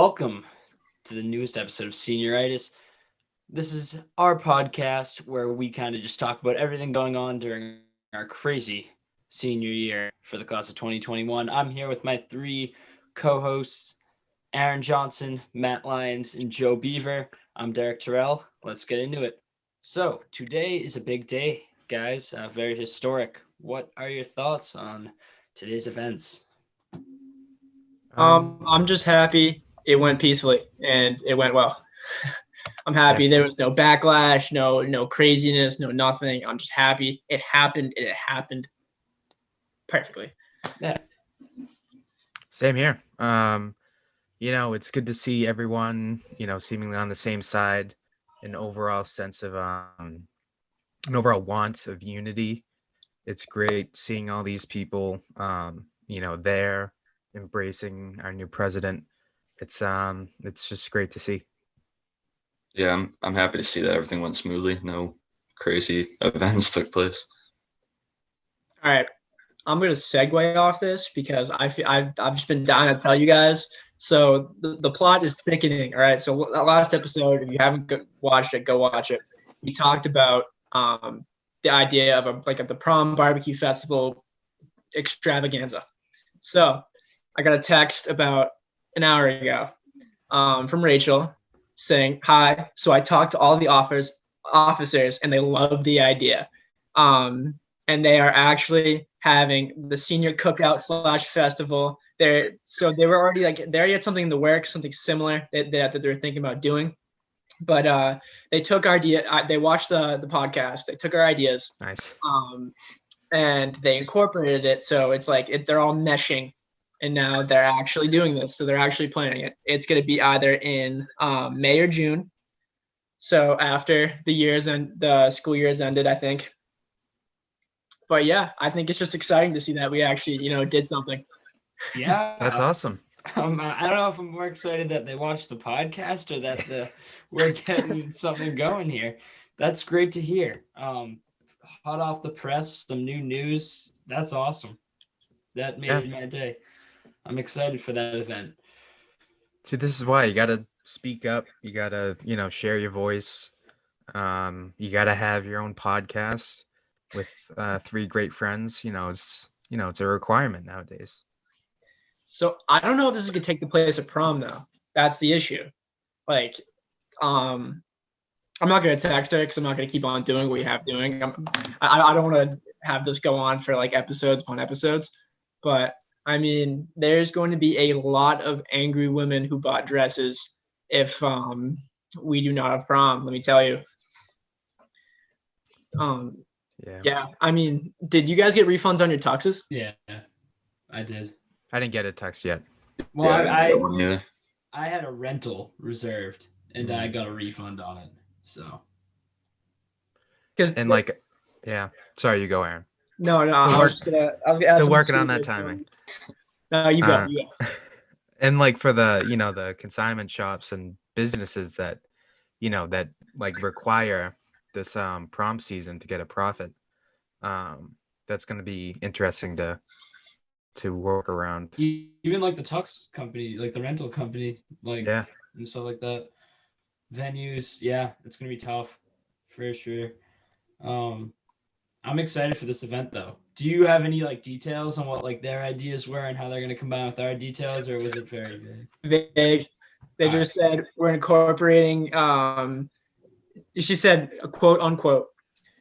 welcome to the newest episode of Senioritis. This is our podcast where we kind of just talk about everything going on during our crazy senior year for the class of 2021. I'm here with my three co-hosts, Aaron Johnson, Matt Lyons, and Joe Beaver. I'm Derek Tirrell. Let's get into it. So today is a big day, guys, very historic. What are your thoughts on today's events? I'm just happy it went peacefully and it went well. I'm happy there was no backlash, no craziness, no nothing. I'm just happy it happened. And it happened perfectly. Yeah. Same here. It's good to see everyone, seemingly on the same side, an overall sense of an overall want of unity. It's great seeing all these people, there embracing our new president. It's just great to see. Yeah, I'm happy to see that everything went smoothly. No crazy events took place. All right, I'm gonna segue off this because I've just been dying to tell you guys. So the plot is thickening. All right, so last episode, if you haven't watched it, go watch it. We talked about the idea of the prom barbecue festival extravaganza. So I got a text about an hour ago from Rachel saying, "Hi, so I talked to all the officers and they love the idea. And they are actually having the senior cookout / festival. They were already they already had something in the works, something similar that they were thinking about doing. But they took our idea, they watched the podcast, they took our ideas. Nice. And they incorporated it. So it's they're all meshing. And now they're actually doing this. So they're actually planning it. It's going to be either in May or June. So after the school year has ended, I think. But yeah, I think it's just exciting to see that we actually, did something. Yeah. That's awesome. I don't know if I'm more excited that they watched the podcast or that we're getting something going here. That's great to hear. Hot off the press, some new news. That's awesome. That made my day. I'm excited for that event. See, this is why you got to speak up. You got to, share your voice. You got to have your own podcast with three great friends. It's a requirement nowadays. So I don't know if this is going to take the place of prom, though. That's the issue. I'm not going to text her because I'm not going to keep on doing what we have doing. I don't want to have this go on for episodes upon episodes. But I mean, there's going to be a lot of angry women who bought dresses if we do not have prom, let me tell you. Yeah. I mean, did you guys get refunds on your tuxes? Yeah, I did. I didn't get a text yet. Well, Yeah, I had a rental reserved, and I got a refund on it. So. Sorry, you go, Aaron. No, I was still working on that timing. No, you go. And for the the consignment shops and businesses that require this prom season to get a profit, that's going to be interesting to work around. Even the tux company, the rental company, and stuff like that. Venues, yeah, it's going to be tough for sure. I'm excited for this event, though. Do you have any details on what their ideas were and how they're going to combine with our details, or was it very vague? Vague. They just said we're incorporating. She said, quote unquote,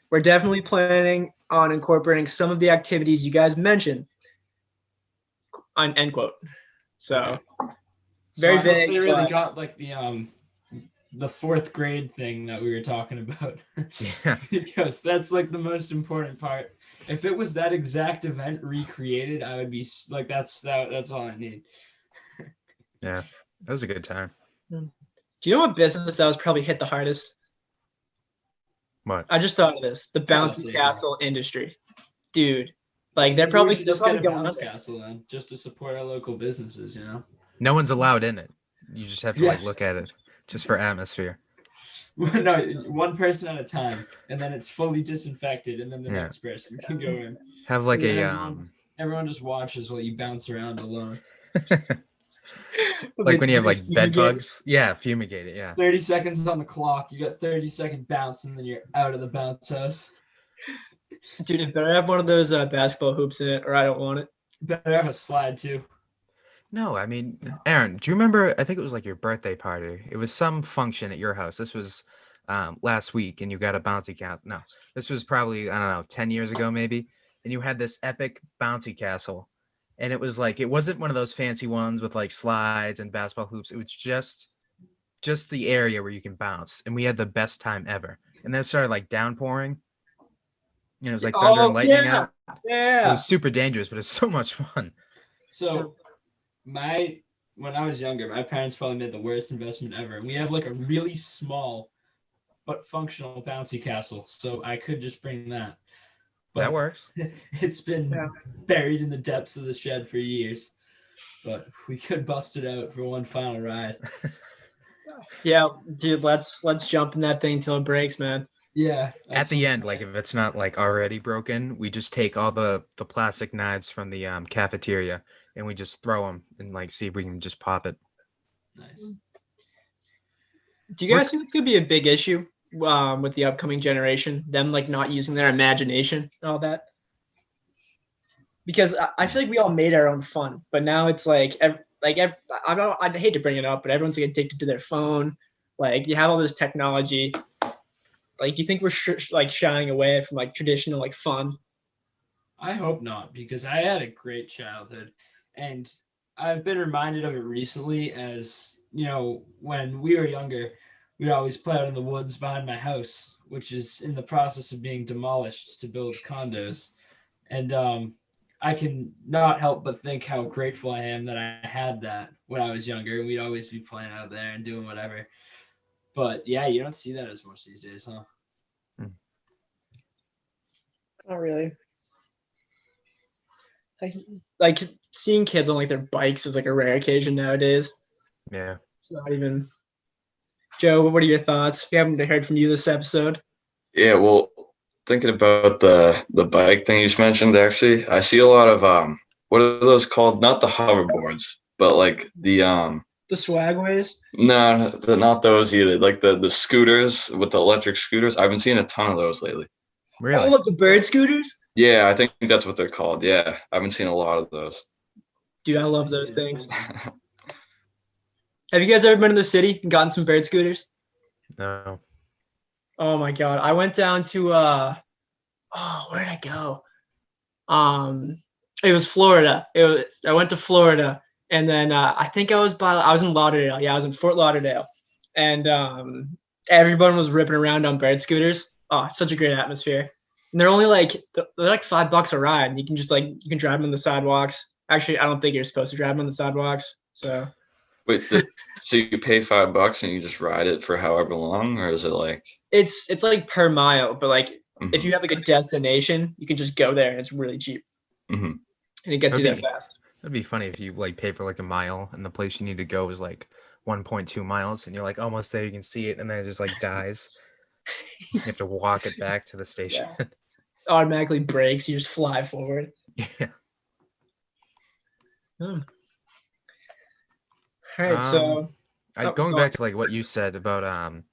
"We're definitely planning on incorporating some of the activities you guys mentioned." End quote. So very vague. They really got the fourth grade thing that we were talking about. Yeah. Because that's the most important part. If it was that exact event recreated, I would be that's all I need. Yeah, that was a good time. Do you know what business that was probably hit the hardest? What? I just thought of this. The bouncy castle industry. Dude. They're probably just get a bounce castle then, just to support our local businesses, No one's allowed in it. You just have to look at it. Just for atmosphere. No, one person at a time, and then it's fully disinfected, and then the next person can go in. Have everyone just watches while you bounce around alone. Like when you have They like bed fumigate. bugs. Yeah, fumigate it. Yeah. 30 seconds on the clock. You got 30-second bounce, and then you're out of the bounce house. Dude, it better have one of those basketball hoops in it, or I don't want it. Better have a slide too. No, I mean, Aaron, do you remember? I think it was like your birthday party. It was some function at your house. This was last week, and you got a bouncy castle. No, this was probably, I don't know, 10 years ago maybe. And you had this epic bouncy castle. And it was like, it wasn't one of those fancy ones with like slides and basketball hoops. It was just the area where you can bounce. And we had the best time ever. And then it started like downpouring. You know, it was like thunder and lightning out. It Yeah. was super dangerous, but it was so much fun. So when I was younger, my parents probably made the worst investment ever. We have like a really small but functional bouncy castle, so I could just bring that. But That works. it's been buried in the depths of the shed for years. But we could bust it out for one final ride. Yeah, dude, let's jump in that thing till it breaks, man. Yeah. At the end, like if it's not like already broken, we just take all the plastic knives from the cafeteria and we just throw them and like see if we can just pop it. Nice. Do you guys think it's gonna be a big issue with the upcoming generation? Them like not using their imagination and all that? Because I feel like we all made our own fun, but now it's like I'd hate to bring it up, but everyone's like addicted to their phone. Like you have all this technology. Like, do you think we're like shying away from like traditional like fun? I hope not, because I had a great childhood, and I've been reminded of it recently. As you know, when we were younger, we'd always play out in the woods behind my house, which is in the process of being demolished to build condos. And I can not help but think how grateful I am that I had that when I was younger. We'd always be playing out there and doing whatever. But yeah, you don't see that as much these days, huh? Not really. Like seeing kids on like their bikes is like a rare occasion nowadays. Yeah. It's not even. Joe, what are your thoughts? We haven't heard from you this episode. Yeah, well, thinking about the bike thing you just mentioned, actually, I see a lot of what are those called? Not the hoverboards, but like the The swagways. no, not those either. Like the scooters with the electric scooters. I've been seeing a ton of those lately. Really? All of the bird scooters. Yeah, I think that's what they're called. Yeah, I've been seeing a lot of those. Dude, I love those things. Have you guys ever been in the city and gotten some bird scooters? No. Oh my god, I went down to where'd I go? It was Florida. I went to Florida, and then I think I was in Lauderdale. Yeah, I was in Fort Lauderdale, and everyone was ripping around on bird scooters. Oh, it's such a great atmosphere. And they're only like $5 a ride. And you can just you can drive them on the sidewalks. Actually, I don't think you're supposed to drive them on the sidewalks. So Wait, so you pay $5 and you just ride it for however long, or is it like? it's like per mile, but like if you have like a destination, you can just go there and it's really cheap. Mm-hmm. And it gets you there Okay. fast. That'd be funny if you like pay for like a mile and the place you need to go is like 1.2 miles and you're like almost there, you can see it, and then it just like dies. You have to walk it back to the station. Yeah. Automatically brakes, you just fly forward. Yeah. All right, so Going back to like what you said about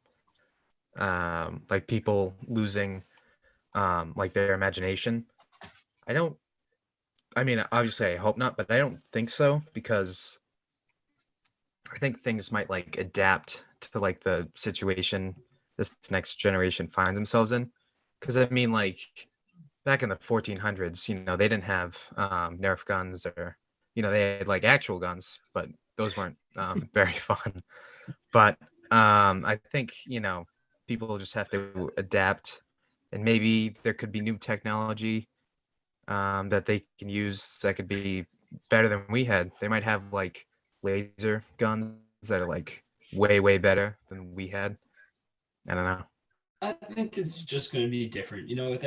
like people losing like their imagination. I mean, obviously I hope not, but I don't think so, because I think things might like adapt to like the situation this next generation finds themselves in. Because I mean, like back in the 1400s, you know, they didn't have Nerf guns, or you know, they had like actual guns, but those weren't very fun. But I think, you know, people just have to adapt, and maybe there could be new technology that they can use that could be better than we had. They might have like laser guns that are like way, way better than we had. I don't know. I think it's just going to be different. You know,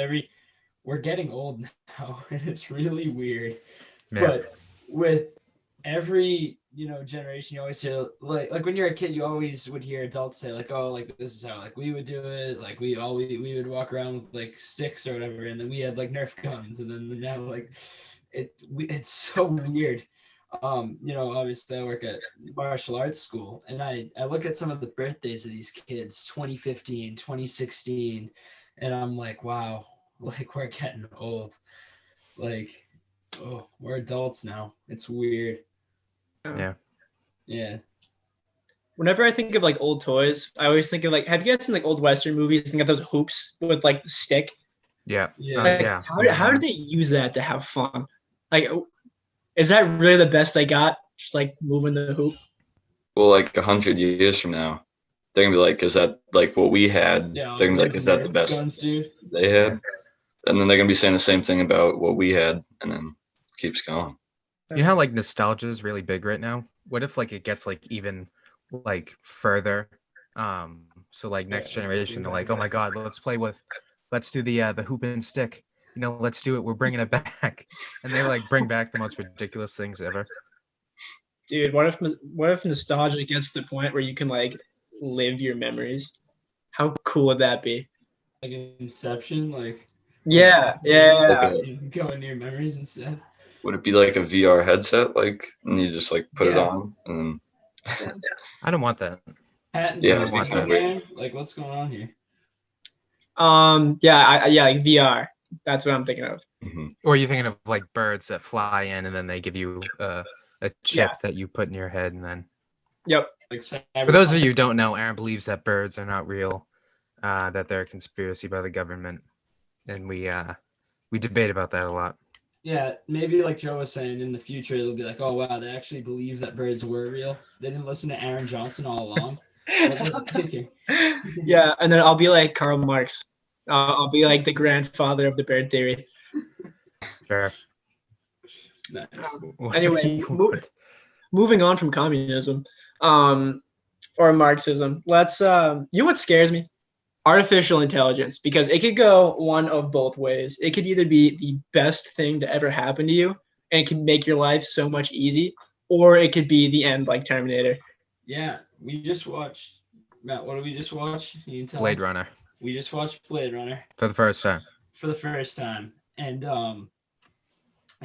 we're getting old now, and it's really weird. Yeah. But with every, you know, generation, you always hear like when you're a kid, you always would hear adults say like, oh, like this is how like we would do it. Like we would walk around with like sticks or whatever, and then we had like Nerf guns, and then now like it's so weird. Obviously I work at martial arts school, and I look at some of the birthdays of these kids, 2015, 2016, and I'm like, wow, like we're getting old. Like, oh, we're adults now. It's weird. Yeah. Yeah. Whenever I think of like old toys, I always think of like, have you guys seen like old Western movies? Think of those hoops with like the stick. Yeah. Yeah. Like, Yeah. how do they use that to have fun? Like, is that really the best they got? Just like moving the hoop? Well, like 100 years from now, they're gonna be like, "Is that like what we had?" Yeah. They're gonna be like, "Is that the Nerf best guns, dude? they had?" And then they're gonna be saying the same thing about what we had, and then it keeps going. You know how like nostalgia is really big right now? What if like it gets like even like further? So like next generation, they're like, oh my god, let's do the hoop and stick. Let's do it. We're bringing it back, and they like bring back the most ridiculous things ever. Dude, what if nostalgia gets to the point where you can like live your memories? How cool would that be? Like Inception, like Yeah. go into your memories instead. Would it be like a VR headset, like, and you just like put it Yeah. on, and then I don't want that. Pat and Yeah, Bill, it'd be like, kinda man, like what's going on here? Like VR. That's what I'm thinking of. Or are you thinking of like birds that fly in and then they give you a chip that you put in your head, and then Yep. Like for those of you who don't know, Aaron believes that birds are not real, that they're a conspiracy by the government, and we debate about that a lot. Yeah, maybe like Joe was saying, in the future they'll be like, oh wow, they actually believe that birds were real. They didn't listen to Aaron Johnson all along. What were they thinking? Yeah, and then I'll be like Karl Marx. I'll be like the grandfather of the bird theory. Sure. Nice. Anyway, moving on from communism, or Marxism. Let's. You know what scares me? Artificial intelligence, because it could go one of both ways. It could either be the best thing to ever happen to you, and it can make your life so much easy, or it could be the end, like Terminator. Yeah, we just watched. Matt, what did we just watch? You can tell. Blade Runner We just watched Blade Runner for the first time. and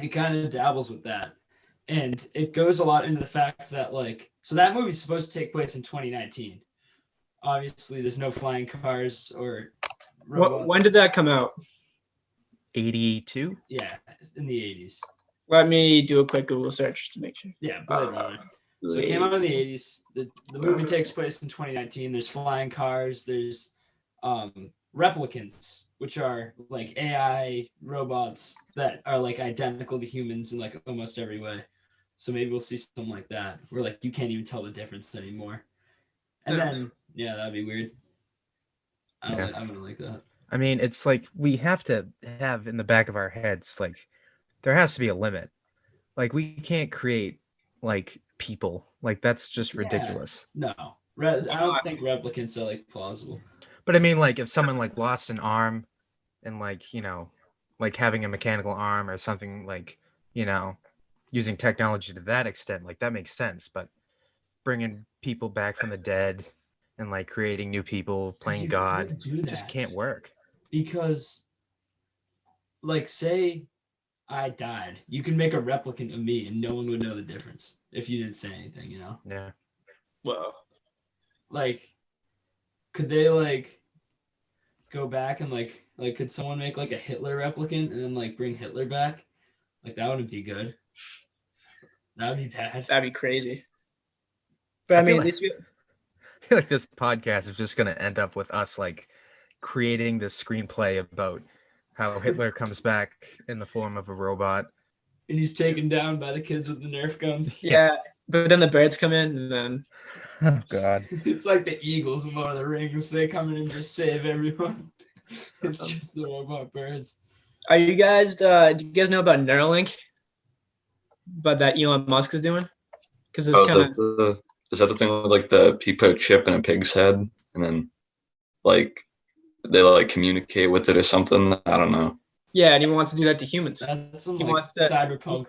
it kind of dabbles with that, and it goes a lot into the fact that so that movie's supposed to take place in 2019. Obviously, there's no flying cars or robots. When did that come out? 82. Yeah, in the 80s. Let me do a quick Google search to make sure. Yeah, Blade Runner. So it came out in the 80s. The movie takes place in 2019. There's flying cars. There's replicants, which are like AI robots that are like identical to humans in like almost every way. So maybe we'll see something like that where like you can't even tell the difference anymore. And then that'd be weird. I don't like that. I mean, it's like we have to have in the back of our heads, like there has to be a limit. Like we can't create like people. Like that's just ridiculous. No, I don't think replicants are like plausible. But I mean, like if someone like lost an arm and like, like having a mechanical arm or something, like, using technology to that extent, like that makes sense. But bringing people back from the dead and like creating new people, playing God, just can't work. Because like say I died, you can make a replicant of me and no one would know the difference if you didn't say anything, Yeah. Whoa. Like could they like go back and like could someone make like a Hitler replicant and then like bring Hitler back? Like that wouldn't be good. That would be bad. That'd be crazy. But I mean, I feel like this podcast is just gonna end up with us like creating this screenplay about how Hitler comes back in the form of a robot. And he's taken down by the kids with the Nerf guns. Yeah, but then the birds come in and then... Oh, God. It's like the Eagles in Lord of the Rings. They come in and just save everyone. It's just the robot birds. Are you guys, do you guys know about Neuralink? But that Elon Musk is doing? Because it's kind of... Is that the thing with like he put a chip in a pig's head and then like they like communicate with it or something? I don't know. Yeah, and he wants to do that to humans. That's some He like wants to- cyberpunk.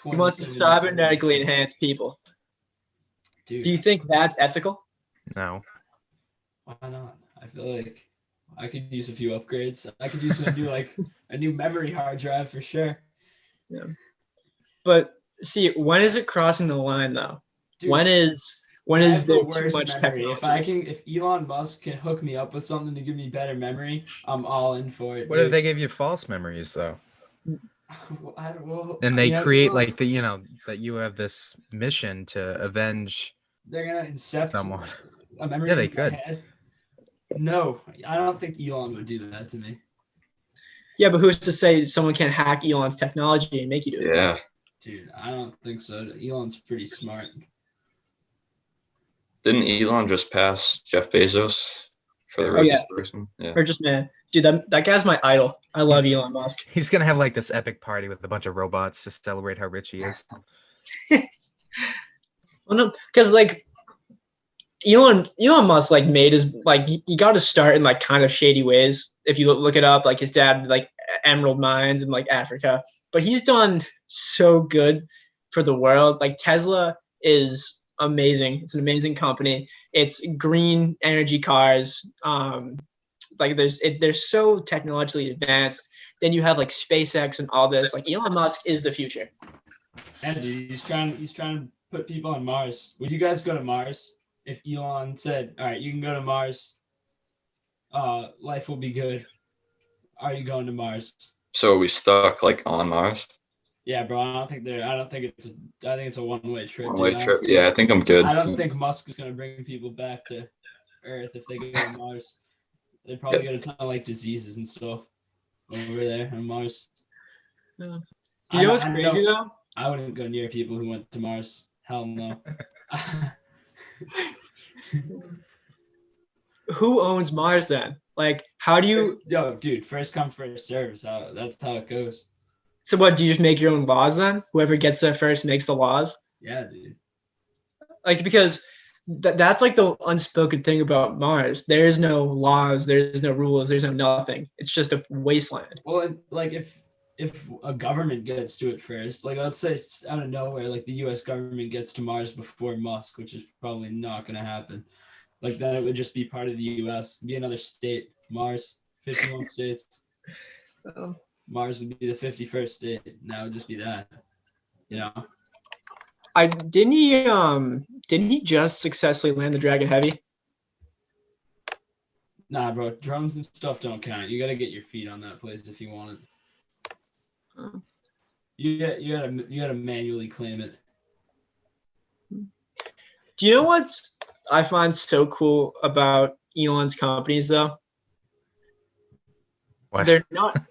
He wants to cybernetically enhance people. Dude, Do you think that's ethical? No. why not? I feel like I could use a few upgrades. I could use a new memory hard drive for sure. Yeah. But See, when is it crossing the line though? Dude, when is I have there the too worst much memory. technology? If Elon Musk can hook me up with something to give me better memory, I'm all in for it. What dude. if they give you false memories though? Well, And they you know, create people- like that you have this mission to avenge they're gonna incept someone. a memory Yeah, they in my could. head. No, I don't think Elon would do that to me. Yeah, but who's to say someone can't hack Elon's technology and make you do it? Yeah. Dude, I don't think so. Elon's pretty smart. Didn't Elon just pass Jeff Bezos for the Oh, yeah. richest person? Yeah. Or just man, dude, that guy's my idol. I love Elon Musk. He's gonna have like this epic party with a bunch of robots to celebrate how rich he is. Well, no, because like Elon Musk like made his like he got his start in like kind of shady ways. If you look it up, like his dad like emerald mines in like Africa, but he's done so good for the world. Like Tesla is amazing. It's an amazing company. It's green energy cars. Like they're so technologically advanced. Then you have like SpaceX and all this. Like Elon Musk is the future. And dude, he's trying to put people on Mars. Would you guys go to Mars if Elon said, "All right, you can go to Mars. Life will be good." Are you going to Mars? So are we stuck like on Mars? Yeah, bro. I think it's a one-way trip. One-way dude. trip. Yeah, I think I'm good. I don't think Musk is gonna bring people back to Earth if they go to Mars. They're probably get a ton of like diseases and stuff over there on Mars. Do you know what's crazy though? I wouldn't go near people who went to Mars. Hell no. Who owns Mars then? Like, how do you? Yo, dude, first come, first serve. That's how it goes. So what? Do you just make your own laws then? Whoever gets there first makes the laws. Yeah, dude. Like because that's like the unspoken thing about Mars. There is no laws. There's no rules. There's no nothing. It's just a wasteland. Well, like if a government gets to it first, like let's say it's out of nowhere, like the U.S. government gets to Mars before Musk, which is probably not going to happen. Like then it would just be part of the U.S. Be another state. Mars, 51 states. Mars would be the 51st state. And that would just be that. You know. Didn't he just successfully land the Dragon Heavy? Nah, bro. Drones and stuff don't count. You got to get your feet on that place if you want it. You gotta manually claim it. Do you know what's I find so cool about Elon's companies though? What? They're not.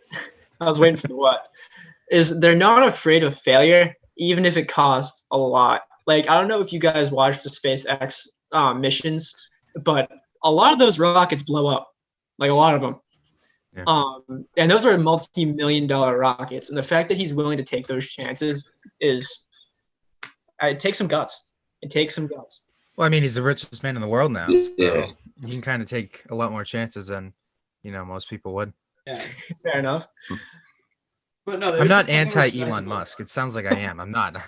I was waiting for the what. They're not afraid of failure, even if it costs a lot. Like I don't know if you guys watched the SpaceX missions, but a lot of those rockets blow up. Like a lot of them. Yeah. And those are multi-million-dollar rockets, and the fact that he's willing to take those chances is it takes some guts. It takes some guts. Well, I mean, he's the richest man in the world now. Yeah. So he can kind of take a lot more chances than most people would. Yeah. Fair enough. But no, I'm not something anti-Elon respectable. Musk. It sounds like I am. I'm not.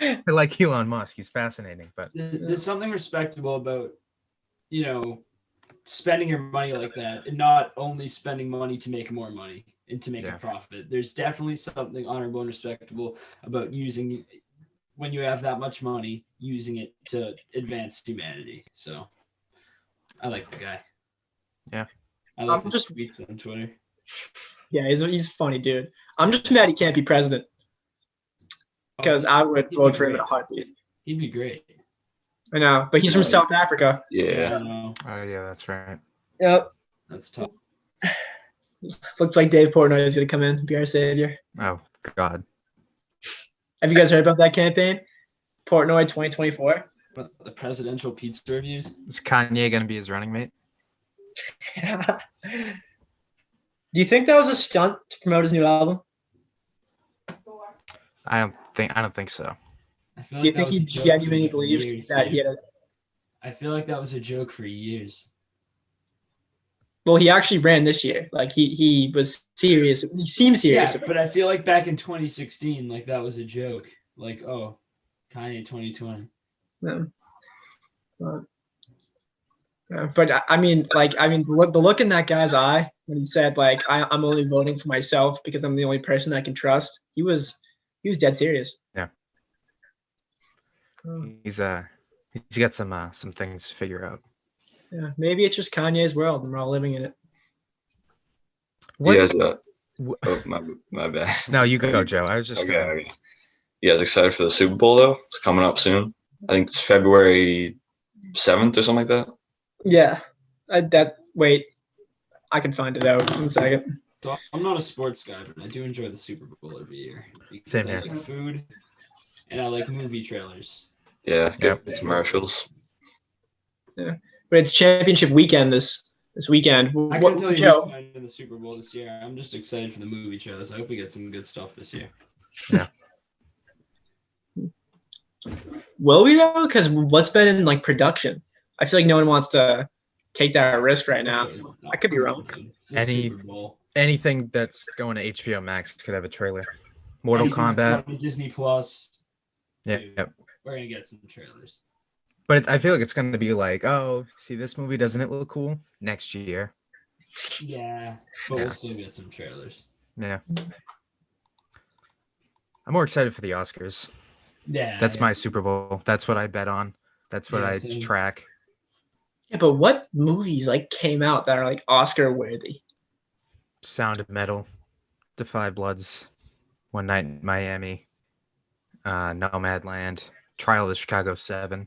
I like Elon Musk. He's fascinating, but There's something respectable about, spending your money like that and not only spending money to make more money and to make a profit. There's definitely something honorable and respectable about using, when you have that much money, using it to advance humanity. So I like the guy. Yeah. I like the tweets on Twitter. Yeah, he's funny, dude. I'm just mad he can't be president because I would vote for him in a heartbeat. He'd be great. I know, but he's from South Africa. Yeah. I know. oh yeah, that's right. Yep. That's tough. Looks like Dave Portnoy is going to come in and be our savior. Oh God. Have you guys heard about that campaign? Portnoy 2024. The presidential pizza reviews. Is Kanye gonna be his running mate? Do you think that was a stunt to promote his new album? I don't think so. I feel Do you like think he genuinely believes that he had a... I feel like that was a joke for years. Well, he actually ran this year. Like he was serious. He seemed serious. Yeah, but I feel like back in 2016, like that was a joke. Like, oh, Kanye 2020. No. But I mean, the look in that guy's eye when he said, like, I'm only voting for myself because I'm the only person I can trust. He was dead serious. Yeah. He's got some things to figure out. Yeah, maybe it's just Kanye's world and we're all living in it. You guys, Wh- oh, my bad. No, you go, Joe. I was just gonna. Okay. You guys excited for the Super Bowl though? It's coming up soon. I think it's February 7th or something like that. Yeah. Wait, I can find it out. 1 second. So I'm not a sports guy, but I do enjoy the Super Bowl every year because Same I here. like food and I like movie trailers. Yeah, good Yep. commercials. But it's championship weekend this weekend. I couldn't tell you Joe, who's playing in the Super Bowl this year. I'm just excited for the movie trailers. I hope we get some good stuff this year. will we though? Because what's been in like production? I feel like no one wants to take that risk right now. I could be wrong. It's the Super Bowl. Anything that's going to HBO Max could have a trailer. Mortal Anything that's Kombat. going to Disney Plus. Yeah. Dude, Yep. We're gonna get some trailers. But I feel like it's going to be like, oh, see this movie, doesn't it look cool? Next year. Yeah, but Yeah. we'll still get some trailers. Yeah. I'm more excited for the Oscars. Yeah, That's my Super Bowl. That's what I bet on. That's what Yeah, I same. track. Yeah, but what movies like came out that are like Oscar worthy? Sound of Metal, Defy Bloods, One Night in Miami, Nomadland, Trial of the Chicago 7.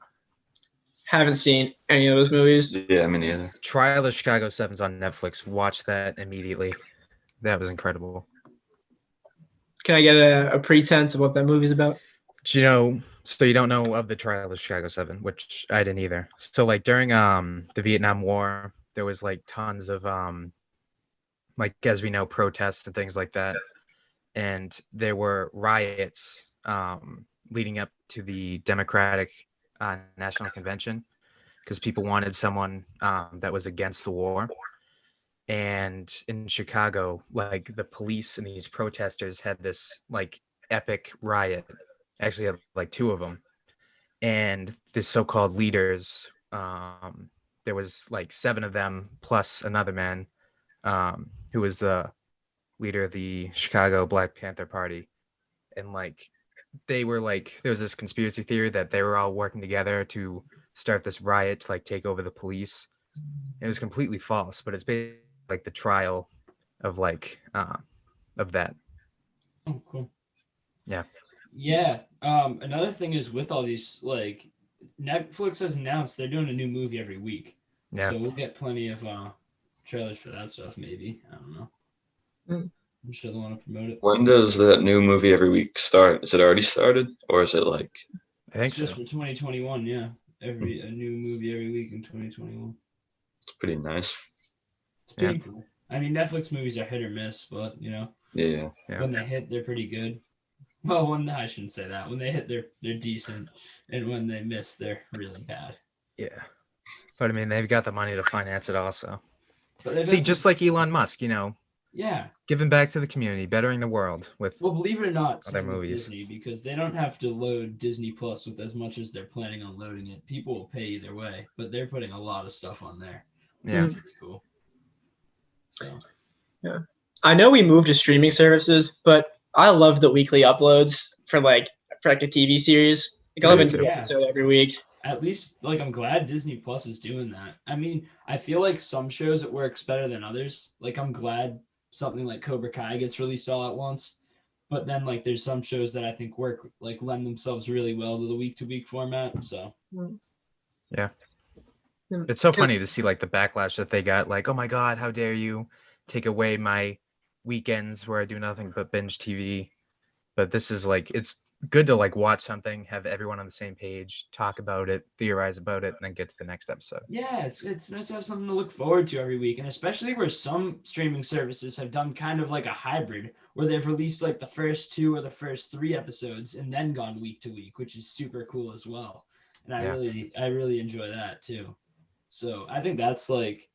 Haven't seen any of those movies. Yeah, I mean, yeah. Trial of Chicago 7's on Netflix. Watch that immediately. That was incredible. Can I get a pretense of what that movie's about? Do you know? So you don't know of the Trial of Chicago 7, which I didn't either. So like during the Vietnam War, there was like tons of like, as we know, protests and things like that, and there were riots leading up to the Democratic National Convention because people wanted someone that was against the war. And in Chicago, like the police and these protesters had this like epic riot. Actually, had like two of them, and the so-called leaders. There was like 7 of them plus another man, who was the leader of the Chicago Black Panther Party, and like they were like there was this conspiracy theory that they were all working together to start this riot to like take over the police. It was completely false, but it's basically like the trial of like of that. Oh, cool. Yeah. Yeah. Another thing is with all these, like, Netflix has announced they're doing a new movie every week. Yeah. So we'll get plenty of trailers for that stuff, maybe. I don't know. I'm sure they want to promote it. When does that new movie every week start? Is it already started, or is it like? I think It's just so. for 2021, yeah. A new movie every week in 2021. It's pretty nice. It's pretty cool. I mean, Netflix movies are hit or miss, but you know, Yeah. when they hit, they're pretty good. Well, I shouldn't say that. When they hit, they're decent, and when they miss, they're really bad. Yeah. But I mean, they've got the money to finance it also. But they've See, had just some- like Elon Musk, you know, yeah. giving back to the community, bettering the world with Well, believe it or not, other same with movies. Disney, because they don't have to load Disney Plus with as much as they're planning on loading it. People will pay either way, but they're putting a lot of stuff on there. Which Yeah. is pretty cool. So I know we moved to streaming services, but I love the weekly uploads for like a TV series. Like I'll have a Me too. new episode every week. at least, like, I'm glad Disney Plus is doing that. I mean, I feel like some shows it works better than others. Like, I'm glad something like Cobra Kai gets released all at once. But then, like, there's some shows that I think work, like, lend themselves really well to the week-to-week format. So Yeah. It's so funny to see like the backlash that they got. Like, oh my God, how dare you take away my weekends where I do nothing but binge TV. But this is like, it's good to like watch something, have everyone on the same page, talk about it, theorize about it, and then get to the next episode. yeah, it's nice to have something to look forward to every week, and especially where some streaming services have done kind of like a hybrid, where they've released like the first 2 or the first 3 episodes and then gone week to week, which is super cool as well. And I really enjoy that too. So I think that's like,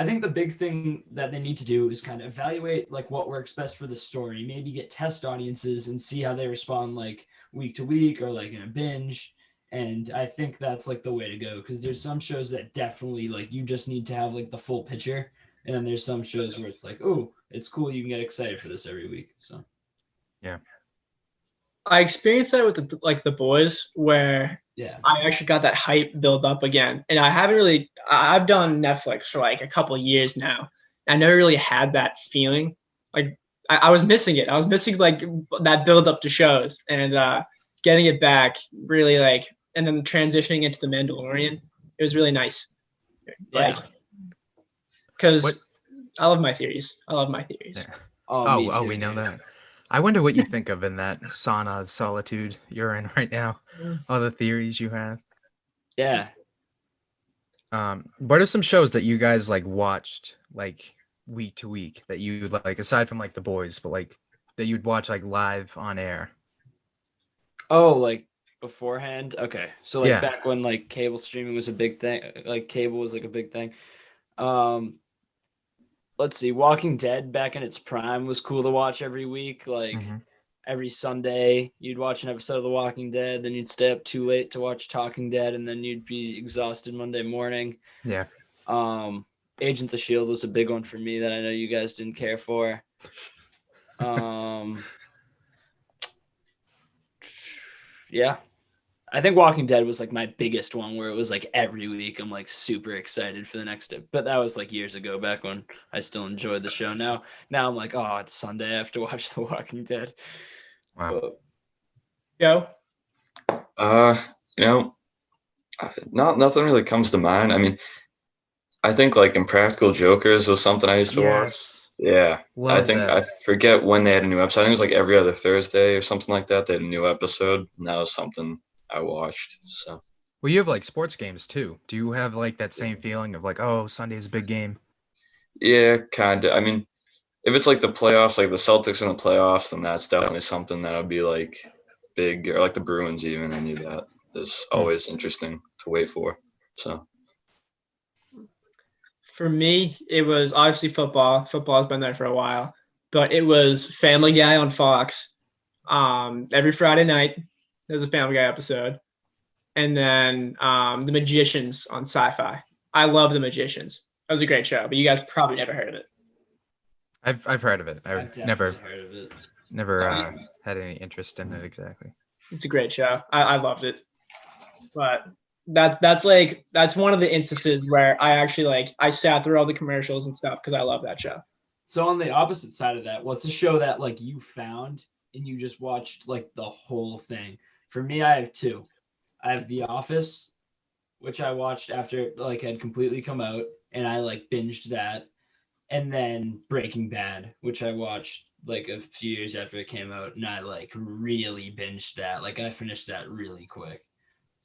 I think the big thing that they need to do is kind of evaluate like what works best for the story, maybe get test audiences and see how they respond like week to week or like in a binge. And I think that's like the way to go, because there's some shows that definitely like you just need to have like the full picture. And then there's some shows where it's like, oh, it's cool, you can get excited for this every week. So I experienced that with the boys where Yeah. I actually got that hype build up again. And I've done Netflix for like a couple of years now. I never really had that feeling. Like I was missing it. I was missing like that build up to shows, and getting it back really like, and then transitioning into the Mandalorian. It was really nice. Like, Yeah. because I love my theories. Yeah. Me too, We know dude. that. I wonder what you think of in that sauna of solitude you're in right now. All the theories you have. Yeah. What are some shows that you guys like watched like week to week that you like, aside from like The Boys, but like that you'd watch like live on air? Oh, like beforehand? Okay. So like Yeah. back when like cable streaming was a big thing, like cable was like a big thing. Um, let's see, Walking Dead back in its prime was cool to watch every week. Like Mhm. every Sunday, you'd watch an episode of The Walking Dead, then you'd stay up too late to watch Talking Dead, and then you'd be exhausted Monday morning. Yeah. Agents of Shield was a big one for me that I know you guys didn't care for. Yeah. I think Walking Dead was like my biggest one where it was like every week I'm like super excited for the next day. But that was like years ago back when I still enjoyed the show. Now I'm like, oh, it's Sunday. I have to watch The Walking Dead. Wow. But, Joe? You know, nothing really comes to mind. I mean, I think like Impractical Jokers was something I used to watch. Yeah, I Love think that. I forget when they had a new episode. I think it was like every other Thursday or something like that. They had a new episode, and that was something I watched. So Well, you have like sports games too. Do you have like that same feeling of like, oh, Sunday's a big game? yeah, kind of. I mean, if it's like the playoffs, like the Celtics in the playoffs, then that's definitely something that'll be like big, or like the Bruins even. I knew that is always interesting to wait for. So For me, it was obviously football. Football's been there for a while, but it was Family Guy on Fox. Every Friday night, there's a Family Guy episode, and then The Magicians on Sci-Fi. I love The Magicians. That was a great show, but you guys probably never heard of it. I've heard of it. I've never definitely heard of it. never had any interest in it exactly. It's a great show. I loved it, but that's one of the instances where I actually like I sat through all the commercials and stuff because I love that show. So on the opposite side of that, what's a show that like you found and you just watched like the whole thing? For me, I have two. I have The Office, which I watched after it like had completely come out, and I like binged that. And then Breaking Bad, which I watched like a few years after it came out, and I like really binged that. Like I finished that really quick.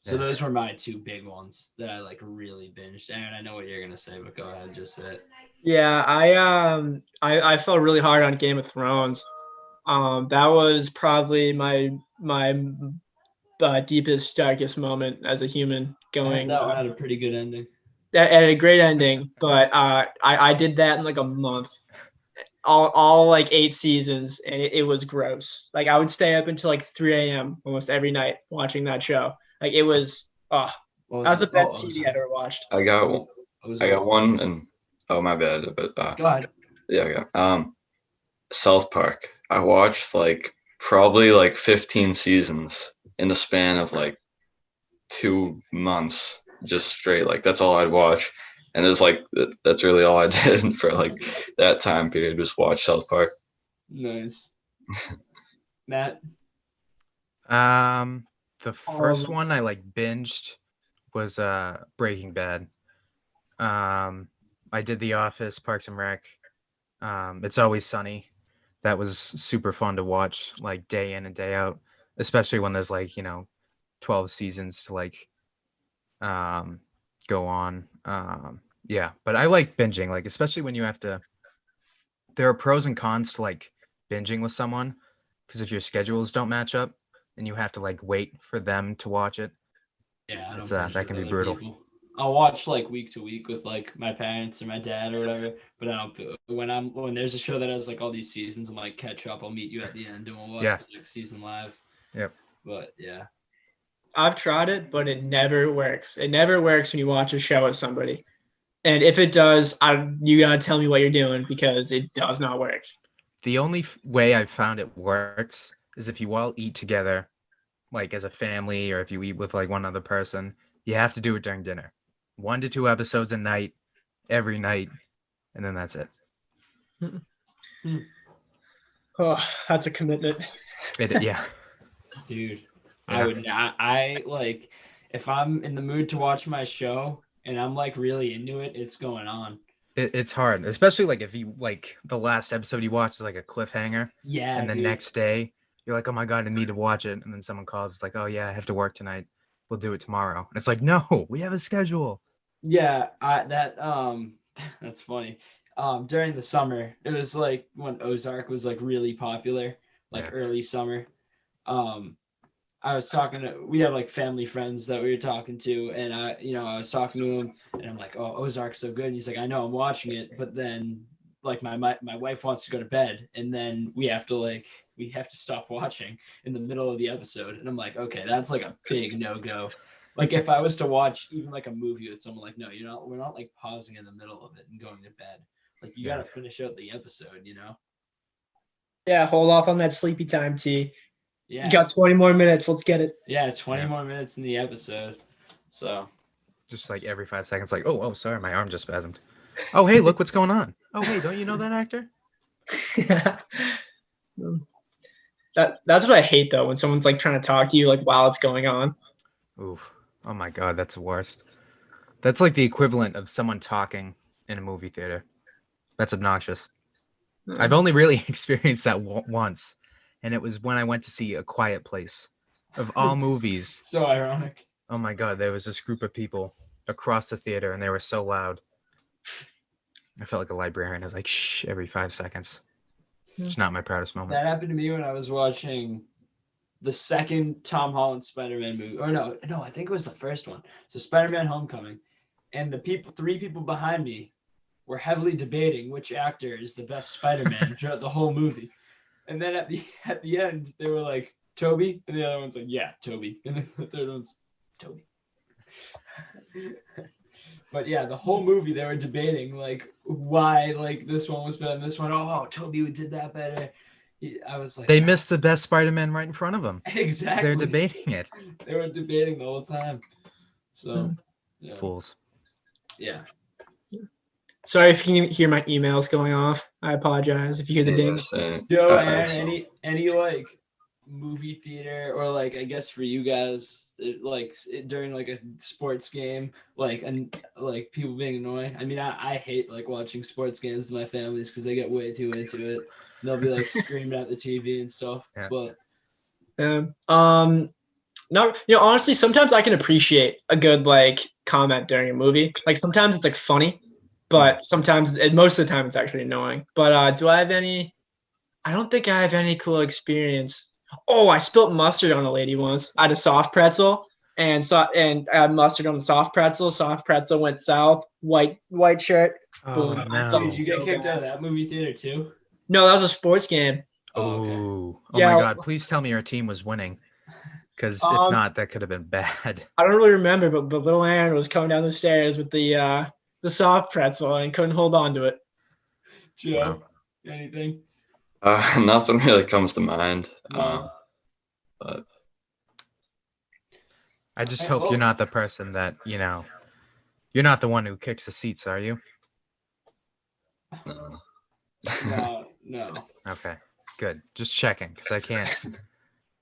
So Yeah. those were my two big ones that I like really binged. Aaron, I know what you're gonna say, but go ahead, just say it. Yeah, I felt really hard on Game of Thrones. That was probably my deepest, darkest moment as a human going. That one had a pretty good ending. That had a great ending, but I did that in like a month, all like 8 seasons, and it was gross. Like I would stay up until like 3 a.m. almost every night watching that show. Like it was, that was the best TV I'd ever watched. I got one, and oh my bad, but Go ahead. yeah. South Park. I watched like probably like 15 seasons in the span of like 2 months, just straight. Like that's all I'd watch, and it's like that's really all I did for like that time period, was watch South Park. Nice. Matt? The first one I like binged was Breaking Bad. I did The Office, Parks and Rec. It's Always Sunny. That was super fun to watch, like day in and day out, especially when there's like 12 seasons to like go on. Yeah, but I like binging, like especially when you have to. There are pros and cons to like binging with someone, because if your schedules don't match up and you have to like wait for them to watch it, Yeah, that can be brutal. People. I'll watch like week to week with like my parents or my dad or whatever. But I don't. When there's a show that has like all these seasons, I'm like, catch up. I'll meet you at the end and we'll watch the next season live. Yep. But yeah, I've tried it, but it never works. It never works when you watch a show with somebody. And if it does, you gotta tell me what you're doing, because it does not work. The only way I've found it works is if you all eat together, like as a family, or if you eat with like one other person, you have to do it during dinner. 1 to 2 episodes a night, every night, and then that's it. Oh, that's a commitment. Yeah. Dude, Yeah. I would not. I like if I'm in the mood to watch my show and I'm like really into it, it's going on. It's hard, especially like if you like the last episode you watch is like a cliffhanger, Yeah, and the dude. next day you're like, oh my God, I need to watch it. And then someone calls, it's like, oh yeah, I have to work tonight. We'll do it tomorrow. And it's like, no, we have a schedule. Yeah, that's funny. During the summer, it was like when Ozark was like really popular, like Yeah. early summer. I was we had like family friends that we were talking to, and I was talking to him, and I'm like, oh, Ozark's so good. And he's like, I know, I'm watching it, but then like my wife wants to go to bed, and then we have to stop watching in the middle of the episode. And I'm like, okay, that's like a big no-go. Like if I was to watch even like a movie with someone, like, no, we're not like pausing in the middle of it and going to bed. Like you got to finish out the episode, Yeah, hold off on that sleepy time, T. Yeah. You got 20 more minutes. Let's get it. Yeah, 20 more minutes in the episode. So just like every 5 seconds, like, oh, sorry, my arm just spasmed. Oh, hey, look what's going on. Oh, hey, don't you know that actor? That's what I hate though, when someone's like trying to talk to you like while it's going on. Oof. Oh my God, that's the worst. That's like the equivalent of someone talking in a movie theater. That's obnoxious. I've only really experienced that once, and it was when I went to see A Quiet Place. Of all movies. So ironic. Oh my God, there was this group of people across the theater, and they were so loud. I felt like a librarian. I was like, shh, every 5 seconds. It's not my proudest moment. That happened to me when I was watching the second Tom Holland Spider-Man movie. Or no, I think it was the first one. So Spider-Man Homecoming. And three people behind me were heavily debating which actor is the best Spider-Man throughout the whole movie. And then at the end, they were like, Toby? And the other one's like, yeah, Toby. And then the third one's, Toby. But yeah, the whole movie they were debating like why like this one was better than this one. Oh, Toby did that better. I was like, they missed the best Spider-Man right in front of them. Exactly. They're debating it. They were debating the whole time. So, yeah. Fools. Yeah. Sorry if you hear my emails going off. I apologize if you hear the dings. Joe, any like movie theater, or like I guess for you guys, during like a sports game, and people being annoying. I mean, I hate like watching sports games with my families because they get way too into it. And they'll be like screaming at the TV and stuff. Yeah. But no, honestly, sometimes I can appreciate a good like comment during a movie. Like sometimes it's like funny, but sometimes, most of the time, it's actually annoying. But do I have any? I don't think I have any cool experience. Oh, I spilled mustard on a lady once. I had a soft pretzel and I had mustard on the soft pretzel. Soft pretzel went south. White shirt. Oh, boom. no. Did you get kicked out of that movie theater too? No, that was a sports game. Oh, Yeah. my God! Please tell me your team was winning, because if not, that could have been bad. I don't really remember, but little Aaron was coming down the stairs with the soft pretzel and couldn't hold on to it. Joe, anything? Nothing really comes to mind. No. But I just hope you're not the person that, you're not the one who kicks the seats, are you? No. Okay, good. Just checking, because I can't.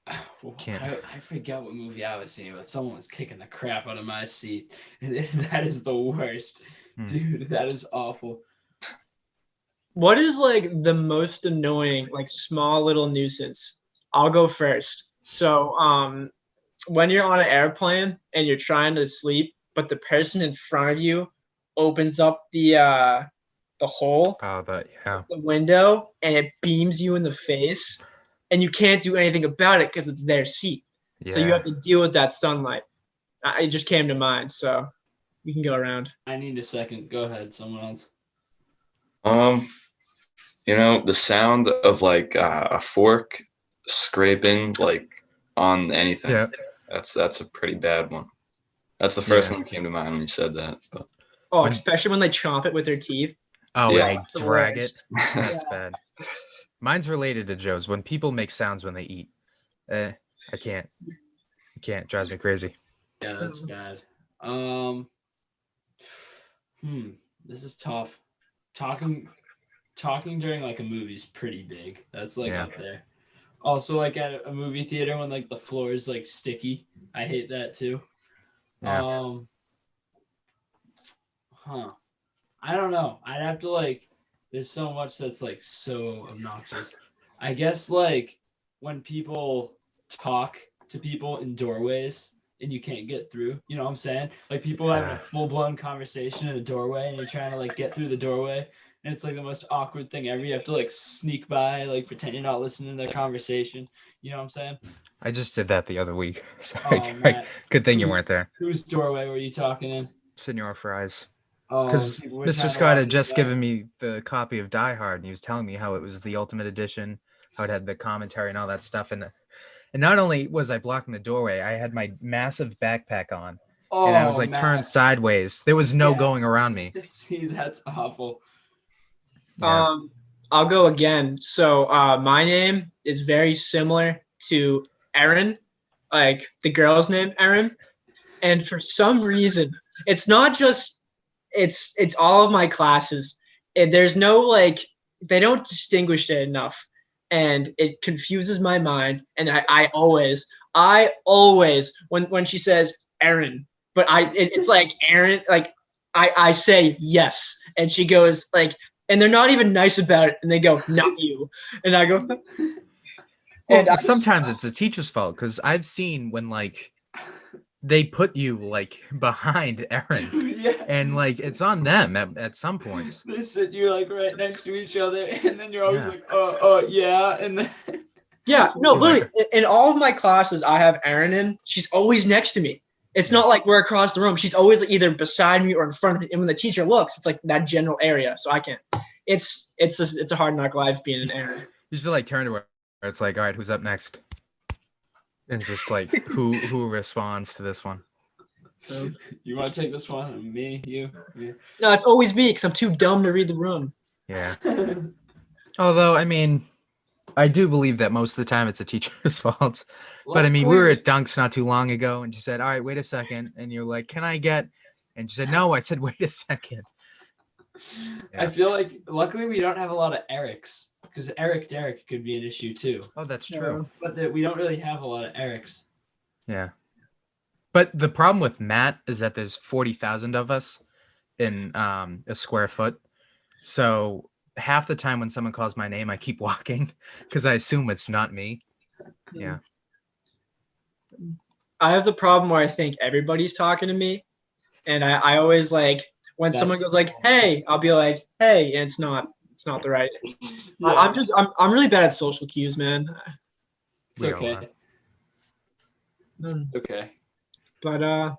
I forget what movie I was seeing, but someone was kicking the crap out of my seat. And that is the worst. Dude, that is awful. What is like the most annoying, like small little nuisance? I'll go first. So, when you're on an airplane and you're trying to sleep, but the person in front of you opens up the hole, the window, and it beams you in the face, and you can't do anything about it because it's their seat. Yeah. So you have to deal with that sunlight. It just came to mind, so we can go around. I need a second. Go ahead, someone else. The sound of like a fork scraping like on anything. Yeah. That's a pretty bad one. That's the first thing that came to mind when you said that. But. Especially when they chomp it with their teeth. Oh, yeah. and they drag it. That's bad. Mine's related to Joe's. When people make sounds when they eat, I can't. It drives me crazy. Yeah, that's bad. This is tough. Talking during like a movie is pretty big. That's like Yeah. up there. Also, like at a movie theater when like the floor is like sticky. I hate that too. Yeah. I don't know. I'd have to like. There's so much that's like so obnoxious. I guess like when people talk to people in doorways and you can't get through. You know what I'm saying? Like people having a Yeah. full blown conversation in a doorway and you're trying to like get through the doorway and it's like the most awkward thing ever. You have to like sneak by, like pretend you're not listening to their conversation. You know what I'm saying? I just did that the other week. So Matt, good thing you weren't there. Whose doorway were you talking in? Senor Fries. Oh, Because people were Mr. trying to Scott walk had you just back. given me the copy of Die Hard, and he was telling me how it was the ultimate edition, how it had the commentary and all that stuff. And not only was I blocking the doorway, I had my massive backpack on, and I was like turned sideways. There was no going around me. See, that's awful. Yeah. I'll go again. So my name is very similar to Erin, like the girl's name Erin. And for some reason, it's not just it's all of my classes. And there's no like they don't distinguish it enough. And it confuses my mind. And I always when she says Erin, but it's like Erin, like I say yes. And she goes like, and they're not even nice about it. And they go, not you. And I go, Well, and sometimes it's the teacher's fault because I've seen when like they put you like behind Erin, and like it's on them at some points. They sit you like right next to each other, and then you're always like, yeah, and then yeah, no, literally in all of my classes, I have Erin in. She's always next to me. It's not like we're across the room. She's always like, either beside me or in front of me. And when the teacher looks, it's like that general area. So I can't. It's a hard knock life being an Erin. You just feel like turn to her. It's like, all right, who's up next? And just like who responds to this one? You want to take this one? Me, you? Yeah. No, it's always me because I'm too dumb to read the room. Yeah. Although, I mean, I do believe that most of the time it's a teacher's fault. But I mean, we were at Dunks not too long ago, and she said, all right, wait a second. And you're like, can I get? And she said, no. I said, wait a second. Yeah. I feel like luckily we don't have a lot of Erics because Derek could be an issue too. Oh, that's true. But we don't really have a lot of Erics. Yeah. But the problem with Matt is that there's 40,000 of us in a square foot. So half the time when someone calls my name, I keep walking because I assume it's not me. Yeah. I have the problem where I think everybody's talking to me. And I always like, when someone goes like, hey, I'll be like, hey, and it's not the right. Yeah. I'm really bad at social cues, man. It's okay. It's okay. But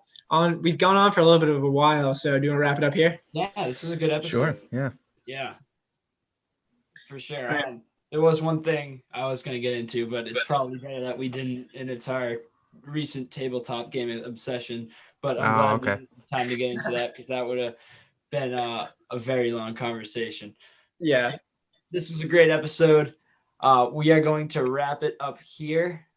we've gone on for a little bit of a while, so do you want to wrap it up here? Yeah, this was a good episode. Sure. Yeah. Yeah. For sure. Right. There was one thing I was going to get into, but it's probably better that we didn't, and it's our recent tabletop game obsession. But I'm glad we had time to get into that because that would have been a very long conversation. Yeah. This was a great episode. We are going to wrap it up here.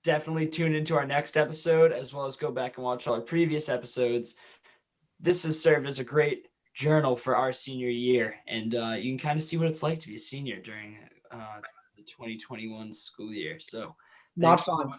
Definitely tune into our next episode as well as go back and watch all our previous episodes. This has served as a great journal for our senior year, and you can kind of see what it's like to be a senior during the 2021 school year. So not fun.